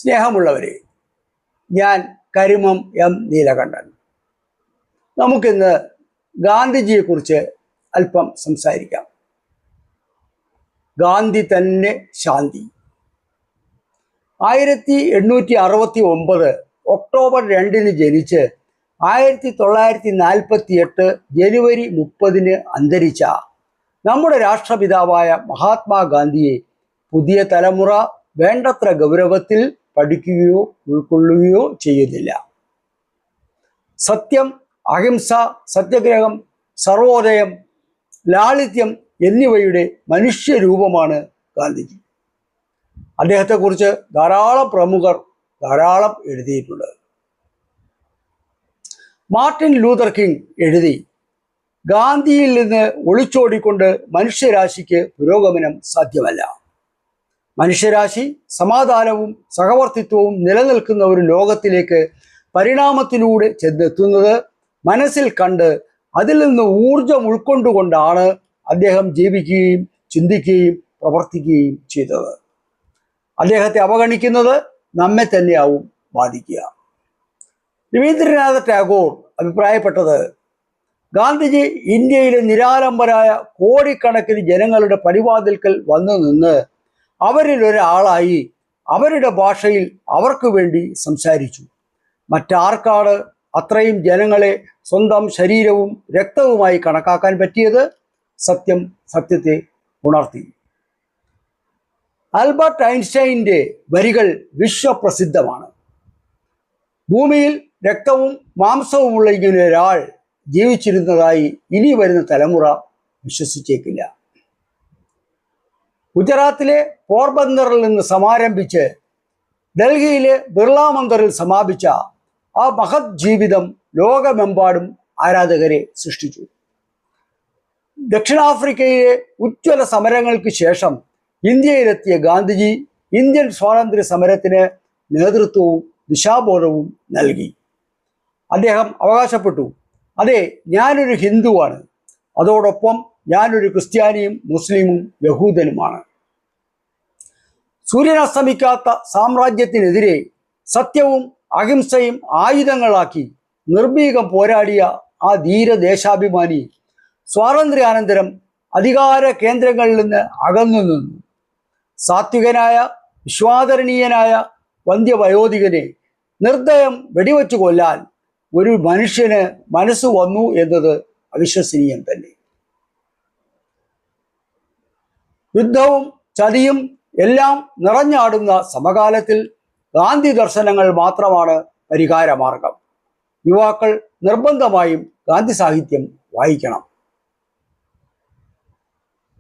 സ്നേഹമുള്ളവരെ, ഞാൻ കരിമം എം നീലകണ്ഠൻ. നമുക്കിന്ന് ഗാന്ധിജിയെക്കുറിച്ച് അല്പം സംസാരിക്കാം. ഗാന്ധി തന്നെ ശാന്തി. 1869 ഒക്ടോബർ 2 ജനിച്ച് 1948 ജനുവരി 30 അന്തരിച്ച നമ്മുടെ രാഷ്ട്രപിതാവായ മഹാത്മാഗാന്ധിയെ പുതിയ തലമുറ വേണ്ടത്ര ഗൗരവത്തിൽ പഠിക്കുകയോ ഉൾക്കൊള്ളുകയോ ചെയ്യുന്നില്ല. സത്യം, അഹിംസ, സത്യഗ്രഹം, സർവോദയം, ലാളിത്യം എന്നിവയുടെ മനുഷ്യരൂപമാണ് ഗാന്ധിജി. അദ്ദേഹത്തെക്കുറിച്ച് ധാരാളം പ്രമുഖർ എഴുതിയിട്ടുണ്ട്. മാർട്ടിൻ ലൂതർ കിങ് എഴുതി, ഗാന്ധിയിൽ നിന്ന് ഒളിച്ചോടിക്കൊണ്ട് മനുഷ്യരാശിക്ക് പുരോഗമനം സാധ്യമല്ല. മനുഷ്യരാശി സമാധാനവും സഹവർത്തിത്വവും നിലനിൽക്കുന്ന ഒരു ലോകത്തിലേക്ക് പരിണാമത്തിലൂടെ ചെന്നെത്തുന്നത് മനസ്സിൽ കണ്ട് അതിൽ നിന്ന് ഊർജം ഉൾക്കൊണ്ടുകൊണ്ടാണ് അദ്ദേഹം ജീവിക്കുകയും ചിന്തിക്കുകയും പ്രവർത്തിക്കുകയും ചെയ്തത്. അദ്ദേഹത്തെ അവഗണിക്കുന്നത് നമ്മെ തന്നെയാവും ബാധിക്കുക. രവീന്ദ്രനാഥ ടാഗോർ അഭിപ്രായപ്പെട്ടത്, ഗാന്ധിജി ഇന്ത്യയിലെ നിരാലംബരായ കോടിക്കണക്കിന് ജനങ്ങളുടെ പടിവാതിൽക്കൽ വന്നു നിന്ന് അവരിൽ ഒരാളായി അവരുടെ ഭാഷയിൽ അവർക്ക് വേണ്ടി സംസാരിച്ചു. മറ്റാർക്കാണ് അത്രയും ജനങ്ങളെ സ്വന്തം ശരീരവും രക്തവുമായി കണക്കാക്കാൻ പറ്റിയത്? സത്യം സത്യത്തെ ഉണർത്തി. ആൽബർട്ട് ഐൻസ്റ്റൈൻ്റെ വരികൾ വിശ്വപ്രസിദ്ധമാണ്. ഭൂമിയിൽ രക്തവും മാംസവുമുള്ള ഇങ്ങനെ ഒരാൾ ജീവിച്ചിരുന്നതായി ഇനി വരുന്ന തലമുറ വിശ്വസിച്ചേക്കില്ല. ഗുജറാത്തിലെ പോർബന്ദറിൽ നിന്ന് സമാരംഭിച്ച് ഡൽഹിയിലെ ബിർള മന്ദിറിൽ സമാപിച്ച ആ മഹത് ജീവിതം ലോകമെമ്പാടും ആരാധകരെ സൃഷ്ടിച്ചു. ദക്ഷിണാഫ്രിക്കയിലെ ഉജ്ജ്വല സമരങ്ങൾക്ക് ശേഷം ഇന്ത്യയിലെത്തിയ ഗാന്ധിജി ഇന്ത്യൻ സ്വാതന്ത്ര്യ സമരത്തിന് നേതൃത്വവും ദിശാബോധവും നൽകി. അദ്ദേഹം അവകാശപ്പെട്ടു, അതെ, ഞാനൊരു ഹിന്ദുവാണ്, അതോടൊപ്പം ഞാനൊരു ക്രിസ്ത്യാനിയും മുസ്ലിമും യഹൂദനുമാണ്. സൂര്യനസ്തമിക്കാത്ത സാമ്രാജ്യത്തിനെതിരെ സത്യവും അഹിംസയും ആയുധങ്ങളാക്കി നിർഭീകം പോരാടിയ ആ ധീരദേശാഭിമാനി സ്വാതന്ത്ര്യാനന്തരം അധികാര കേന്ദ്രങ്ങളിൽ നിന്ന് അകന്നു നിന്നു. സാത്വികനായ വിശ്വാദരണീയനായ വന്ധ്യവയോധികനെ നിർദ്ദയം വെടിവെച്ചു കൊല്ലാൻ ഒരു മനുഷ്യന് മനസ്സ് വന്നു എന്നത് അവിശ്വസനീയം തന്നെ. യുദ്ധവും ചതിയും എല്ലാം നിറഞ്ഞാടുന്ന സമകാലത്തിൽ ഗാന്ധി ദർശനങ്ങൾ മാത്രമാണ് പരിഹാരമാർഗം. യുവാക്കൾ നിർബന്ധമായും ഗാന്ധി സാഹിത്യം വായിക്കണം.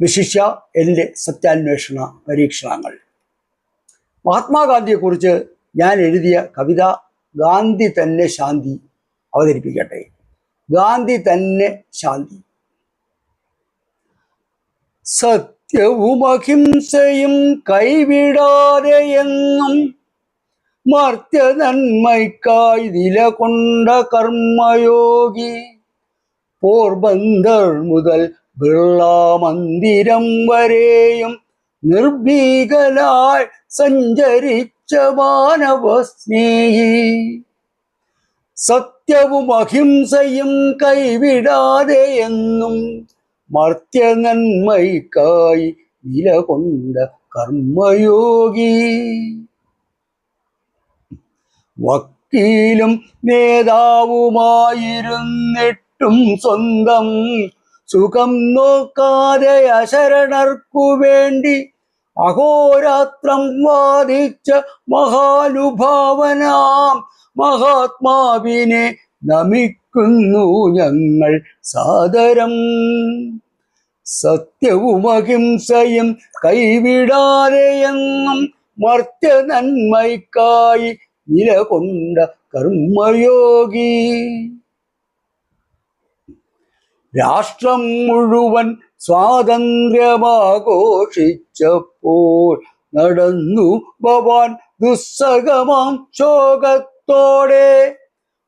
വിശിഷ്യ എൻ്റെ സത്യാന്വേഷണ പരീക്ഷണങ്ങൾ. മഹാത്മാഗാന്ധിയെക്കുറിച്ച് ഞാൻ എഴുതിയ കവിത ഗാന്ധി തന്നെ ശാന്തി അവതരിപ്പിക്കട്ടെ. ഗാന്ധി തന്നെ ശാന്തി. സത്യവും അഹിംസയും കൈവിടാതെ എന്നും മർത്യ നന്മയ്ക്കായി നിലകൊണ്ട കർമ്മയോഗി, പോർബന്ദർ മുതൽ ബിർള മന്ദിരം വരെയും നിർഭീകനായി സഞ്ചരിച്ച മാനവ സ്നേഹി. സത്യവും അഹിംസയും കൈവിടാതെ എന്നും മർത്യ നന്മയ്ക്കായി നിലകൊണ്ട കർമ്മയോഗി. വക്കീലും നേതാവുമായിരുന്നിട്ടും സ്വന്തം സുഖം നോക്കാതെ അശരണർക്കു വേണ്ടി അഹോരാത്രം വാദിച്ച മഹാനുഭാവനാം മഹാത്മാവിനെ നമിക്കുന്നു ഞങ്ങൾ സാദരം. സത്യവും അഹിംസയും കൈവിടാതെ എന്നും മർത്യ നന്മയ്ക്കായി നിലകൊണ്ട കർമ്മയോഗി. രാഷ്ട്രം മുഴുവൻ സ്വാതന്ത്ര്യമാഘോഷിച്ചപ്പോൾ നടന്നു ഭവാൻ ദുസ്സഹമാം ശോകത്തോടെ.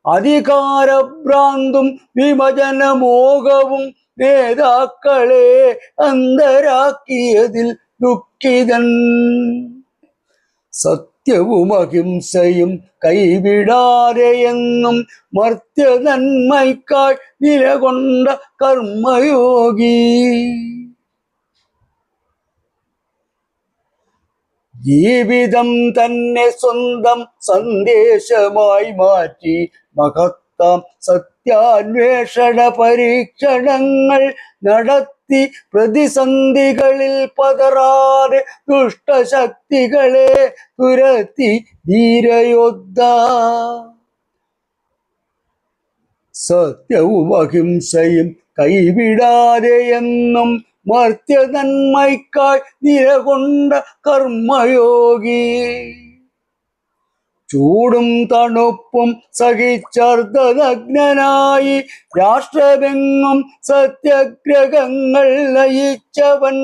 അധികാരഭ്രാന്തും വിഭജനമോഹവും നേതാക്കളെ അന്തരാക്കിയതിൽ ദുഃഖിതൻ. സത്യവും അഹിംസയും കൈവിടാതെ എന്നും മർത്യ നന്മയ്ക്കായി നിലകൊണ്ട കർമ്മയോഗി. ജീവിതം തന്നെ സ്വന്തം സന്ദേശമായി മാറ്റി മഹത്താം സത്യാന്വേഷണ പരീക്ഷണങ്ങൾ നടത്തി പ്രതിസന്ധികളിൽ പതറാതെ ദുഷ്ടശക്തികളെ തുരത്തി ധീരയോദ്ധ. സത്യവും അഹിംസയും കൈവിടാതെ എന്നും മർത്യ നന്മയ്ക്കായി നിലകൊണ്ട കർമ്മയോഗി. ചൂടും തണുപ്പും സഹിച്ചർദ്ധനഗ്നനായി രാഷ്ട്രമെങ്ങും സത്യാഗ്രഹങ്ങൾ നയിച്ചവൻ.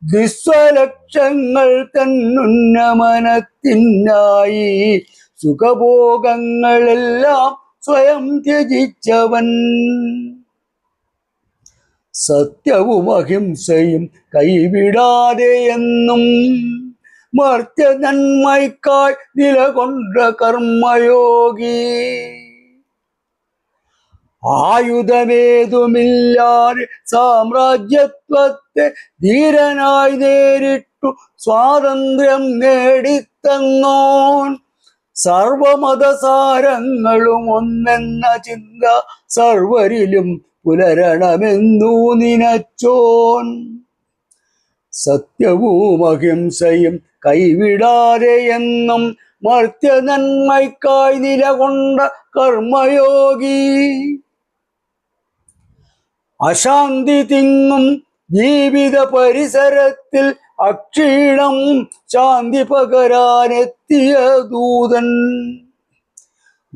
വിശ്വലക്ഷങ്ങൾ തന്നുന്നമനത്തിനായി സുഖഭോഗങ്ങളെല്ലാം സ്വയം ത്യജിച്ചവൻ. സത്യവും അഹിംസയും കൈവിടാതെ എന്നും മർത്യ നന്മയ്ക്കായി നിലകൊണ്ട കർമ്മയോഗി. ആയുധമേതുമില്ലാതെ സാമ്രാജ്യത്വത്തെ ധീരനായി നേരിട്ടു സ്വാതന്ത്ര്യം നേടിത്തന്നോൻ. സർവമതസാരങ്ങളും ഒന്നെന്ന ചിന്ത സർവരിലും പുലരണമെന്നു നിനച്ചോൻ. സത്യവും അഹിംസയും കൈവിടാതെ എന്നും മർത്യ നന്മയ്ക്കായി നിലകൊണ്ട കർമ്മയോഗി. അശാന്തി തിങ്ങും ജീവിത പരിസരത്തിൽ അക്ഷീണം ശാന്തി പകരാനെത്തിയ ദൂതൻ.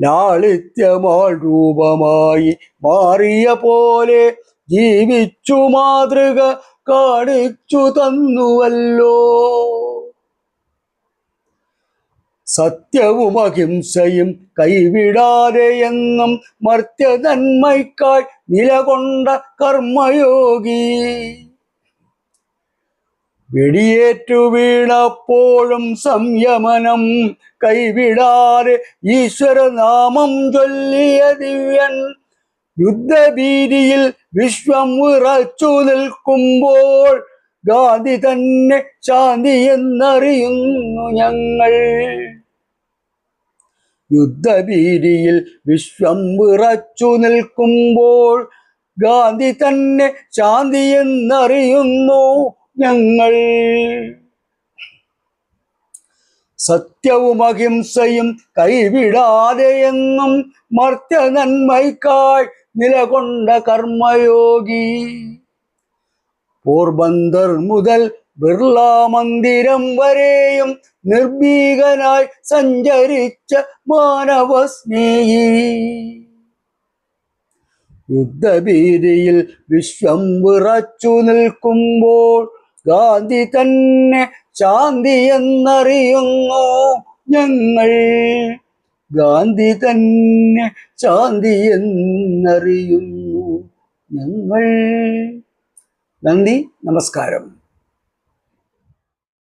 ലാളിത്യമാൾ രൂപമായി മാറിയ പോലെ ജീവിച്ചു മാതൃക കാണിച്ചു തന്നുവല്ലോ. സത്യവും അഹിംസയും കൈവിടാതെ എന്നും മർത്യ നന്മയ്ക്കായി നിലകൊണ്ട കർമ്മയോഗി. വെടിയേറ്റു വീണപ്പോഴും സംയമനം കൈവിടാതെ ഈശ്വരനാമം ചൊല്ലിയ ദിവ്യൻ. യുദ്ധഭീതിയിൽ വിശ്വം വിറച്ചു നിൽക്കുമ്പോൾ ഗാന്ധി തന്നെ ശാന്തി എന്നറിയുന്നു ഞങ്ങൾ. യുദ്ധഭീതിയിൽ വിശ്വം വിറച്ചു നിൽക്കുമ്പോൾ ഗാന്ധി തന്നെ ശാന്തി എന്നറിയുന്നു ഞങ്ങൾ. സത്യവും അഹിംസയും കൈവിടാതെ എന്നും മർത്യ നന്മയ്ക്കായി നിലകൊണ്ട കർമ്മയോഗി. പോർബന്ദർ മുതൽ ബിർള മന്ദിരം വരെയും നിർഭീകനായി സഞ്ചരിച്ച മാനവസ്നേഹി. യുദ്ധഭീതിയിൽ വിശ്വം വിറച്ചു നിൽക്കുമ്പോൾ ഗാന്ധി തന്നെ ശാന്തി എന്നറിയുന്നു ഞങ്ങൾ. ഗാന്ധി തന്നെ ശാന്തി എന്നറിയുന്നു ഞങ്ങൾ. നന്ദി, നമസ്കാരം.